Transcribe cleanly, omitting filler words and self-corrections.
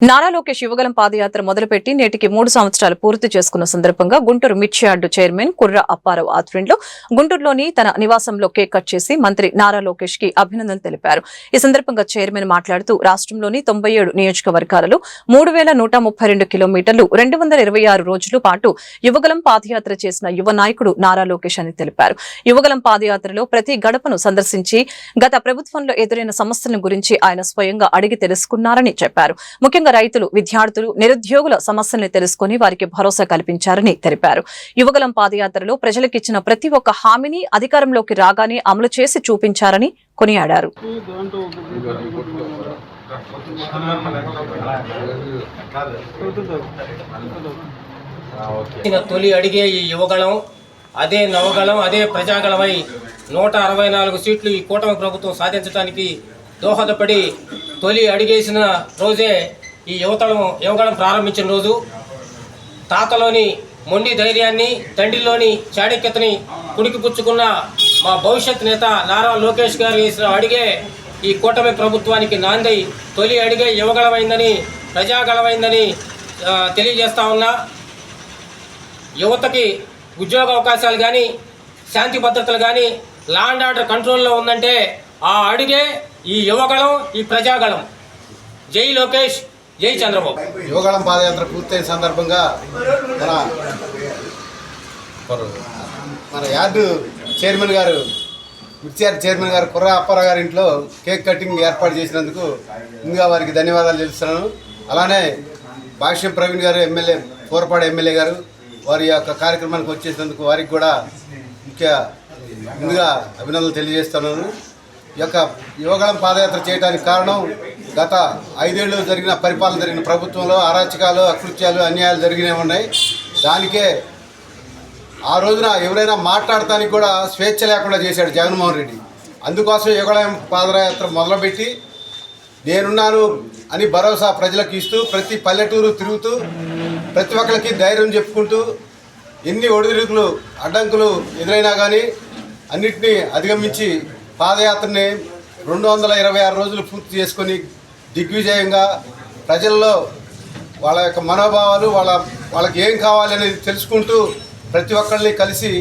నారా లోకేష్ యువగలం పాదయాత్ర మొదలుపెట్టి నేటికి 3 సంవత్సరాలు పూర్తి చేసుకున్న సందర్భంగా గుంటూరు మిర్చి యార్డు చైర్మన్ కుర్ర అప్పారావు ఆధ్వర్యంలో గుంటూరులోని తన నివాసంలో కేక్ కట్ చేసి మంత్రి నారా లోకేష్ కి అభినందనలు తెలిపారు. ఈ సందర్భంగా చైర్మన్ మాట్లాడుతూ రాష్ట్రంలోని 97 నియోజకవర్గాలలో 3132 కిలోమీటర్లు 226 రోజుల పాటు యువగలం పాదయాత్ర చేసిన యువ నాయకుడు నారా లోకేష్ అని తెలిపారు. యువగలం పాదయాత్రలో ప్రతి గడపను సందర్శించి గత ప్రభుత్వంలో ఎదురైన సమస్యల గురించి ఆయన స్వయంగా అడిగి తెలుసుకున్నారని చెప్పారు. ముఖ్యంగా రైతులు, విద్యార్థులు, నిరుద్యోగుల సమస్యల్ని తెలుసుకుని వారికి భరోసా కల్పించారని తెలిపారు. యువగలం పాదయాత్రలో ప్రజలకిచ్చిన ప్రతి ఒక్క హామీని అధికారంలోకి రాగానే అమలు చేసి చూపించారని కొనియాడారు. తొలి అడిగే ఈ యువగళం అదే నవగళం అదే ప్రజాగళమై 164 సీట్లు ఈ కూటమి ప్రభుత్వం సాధించడానికి దోహదపడి తొలి అడిగేసిన రోజే ఈ యువగళం ప్రారంభించిన రోజు. తాతలోని మొండి ధైర్యాన్ని, తండ్రిలోని చాణక్యతని పుణికిపుచ్చుకున్న మా భవిష్యత్ నేత నారా లోకేష్ గారు వేసిన అడిగే ఈ కూటమి ప్రభుత్వానికి నాందై తొలి అడిగే యువగళమైందని, ప్రజాగళమైందని తెలియజేస్తా ఉన్నా. యువతకి ఉద్యోగ అవకాశాలు కానీ, శాంతి భద్రతలు కానీ, లా అండ్ ఆర్డర్ కంట్రోల్లో ఉందంటే ఆ అడిగే ఈ యువగళం, ఈ ప్రజాగళం. జై లోకేష్, జై చంద్రబాబు. యువగళం పాదయాత్ర పూర్తయిన సందర్భంగా మన యార్డు చైర్మన్ గారు, మిర్చి యార్డు చైర్మన్ గారు కుర్ర అప్పారావు గారి ఇంట్లో కేక్ కటింగ్ ఏర్పాటు చేసినందుకు ముందుగా వారికి ధన్యవాదాలు తెలుస్తున్నాను. అలానే భాష్యం ప్రవీణ్ గారు, ఎమ్మెల్యే, కోరపాడు ఎమ్మెల్యే గారు, వారి యొక్క కార్యక్రమానికి వచ్చేసినందుకు వారికి కూడా ముందుగా అభినందనలు తెలియజేస్తున్నాను. ఈ యొక్క యువగళం పాదయాత్ర చేయడానికి కారణం గత 5 ఏళ్ళు జరిగిన ప్రభుత్వంలో అరాచకాలు, అకృత్యాలు, అన్యాయాలు జరిగినే ఉన్నాయి. దానికే ఆ రోజున ఎవరైనా మాట్లాడటానికి కూడా స్వేచ్ఛ లేకుండా చేశాడు జగన్మోహన్ రెడ్డి. అందుకోసం యువగళం పాదయాత్ర మొదలుపెట్టి నేనున్నాను అని భరోసా ప్రజలకు ఇస్తూ ప్రతి పల్లెటూరు తిరుగుతూ ప్రతి ఒక్కరికి ధైర్యం చెప్పుకుంటూ ఎన్ని ఒడిదుడుకులు, అడ్డంకులు ఎదురైనా కానీ అన్నింటినీ అధిగమించి పాదయాత్రని 226 రోజులు పూర్తి చేసుకొని దిగ్విజయంగా ప్రజల్లో వాళ్ళ యొక్క మనోభావాలు, వాళ్ళకి ఏం కావాలి అనేది తెలుసుకుంటూ ప్రతి ఒక్కరిని కలిసి